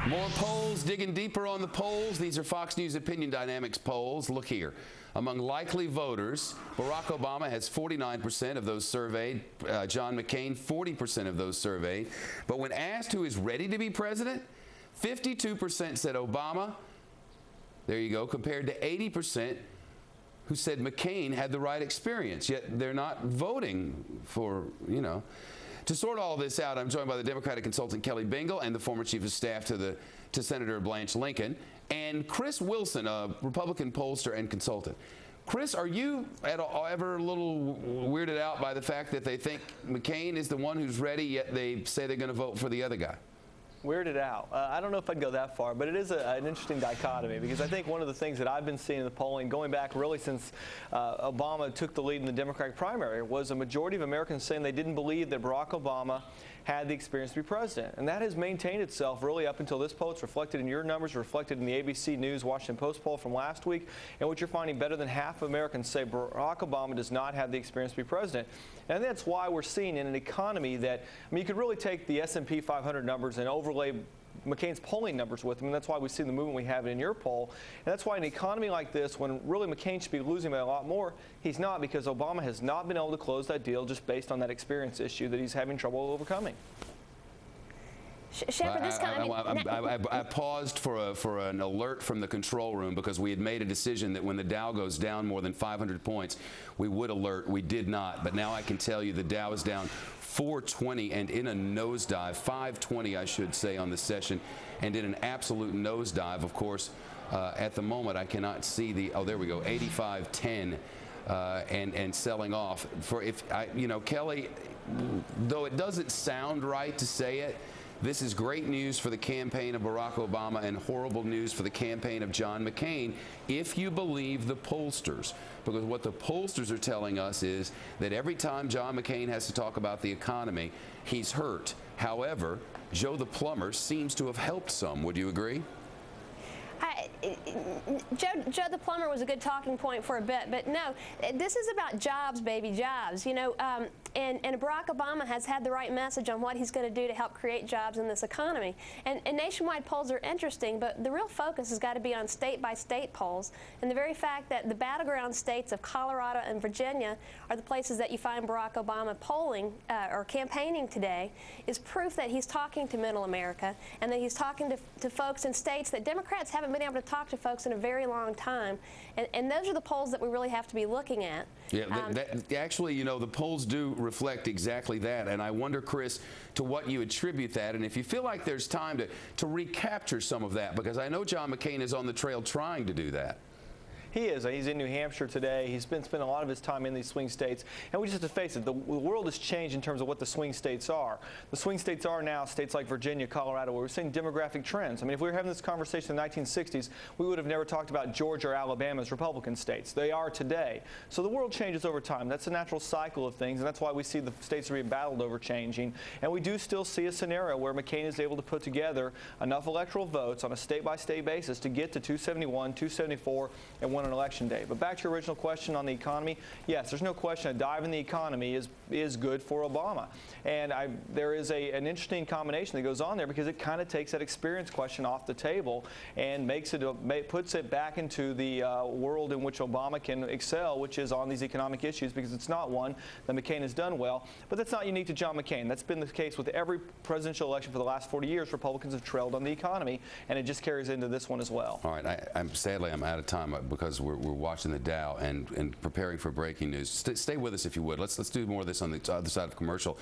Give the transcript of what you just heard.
More polls, digging deeper on the polls. These are Fox News Opinion Dynamics polls. Look here. Among likely voters, Barack Obama has 49% of those surveyed. John McCain, 40% of those surveyed. But when asked who is ready to be president, 52% said Obama. There you go, compared to 80% who said McCain had the right experience. Yet they're not voting for, you know. To sort all this out, I'm joined by the Democratic consultant Kelly Bingle and the former chief of staff to Senator Blanche Lincoln, and Chris Wilson, a Republican pollster and consultant. Chris, are you ever a little weirded out by the fact that they think McCain is the one who's ready, yet they say they're going to vote for the other guy? Weirded out. I don't know if I'd go that far, but it is an interesting dichotomy, because I think one of the things that I've been seeing in the polling, going back really since Obama took the lead in the Democratic primary, was a majority of Americans saying they didn't believe that Barack Obama had the experience to be president. And that has maintained itself really up until this poll. It's reflected in your numbers, reflected in the ABC News Washington Post poll from last week. And what you're finding, better than half of Americans say Barack Obama does not have the experience to be president. And that's why we're seeing in an economy that, I mean, you could really take the S&P 500 numbers and overlay McCain's polling numbers with them, and that's why we see the movement we have in your poll. And that's why in an economy like this, when really McCain should be losing by a lot more, he's not, because Obama has not been able to close that deal just based on that experience issue that he's having trouble overcoming. Shepard, this I paused for an alert from the control room, because we had made a decision that when the Dow goes down more than 500 points, we would alert. We did not, but now I can tell you the Dow is down 420 and in a nosedive, 520 I should say, on the session, and in an absolute nosedive. Of course, at the moment I cannot see the, oh there we go, 85.10 and selling off. For you know, Kelly, though it doesn't sound right to say it, this is great news for the campaign of Barack Obama and horrible news for the campaign of John McCain, if you believe the pollsters. Because what the pollsters are telling us is that every time John McCain has to talk about the economy, he's hurt. However, Joe the plumber seems to have helped some. Would you agree? Joe the plumber was a good talking point for a bit, but no, this is about jobs, baby, jobs. You know, and Barack Obama has had the right message on what he's going to do to help create jobs in this economy. And nationwide polls are interesting, but the real focus has got to be on state-by-state polls. And the very fact that the battleground states of Colorado and Virginia are the places that you find Barack Obama polling or campaigning today is proof that he's talking to middle America, and that he's talking to folks in states that Democrats haven't been able to talk to folks in a very long time. And those are the polls that we really have to be looking at. Yeah, actually, you know, the polls do reflect exactly that. And I wonder, Chris, to what you attribute that, and if you feel like there's time to recapture some of that, because I know John McCain is on the trail trying to do that. He is. He's in New Hampshire today. He's been spending a lot of his time in these swing states. And we just have to face it, the world has changed in terms of what the swing states are. The swing states are now states like Virginia, Colorado, where we're seeing demographic trends. I mean, if we were having this conversation in the 1960s, we would have never talked about Georgia or Alabama as Republican states. They are today. So the world changes over time. That's a natural cycle of things, and that's why we see the states are being battled over changing. And we do still see a scenario where McCain is able to put together enough electoral votes on a state-by-state basis to get to 271, 274, and win an election day. But back to your original question on the economy, yes, there's no question a dive in the economy is good for Obama. And there is an interesting combination that goes on there, because it kind of takes that experience question off the table and puts it back into the world in which Obama can excel, which is on these economic issues, because it's not one that McCain has done well. But that's not unique to John McCain. That's been the case with every presidential election for the last 40 years. Republicans have trailed on the economy, and it just carries into this one as well. All right, sadly I'm out of time, because we're watching the Dow and preparing for breaking news. Stay with us if you would. Let's do more of this on the other side of commercial.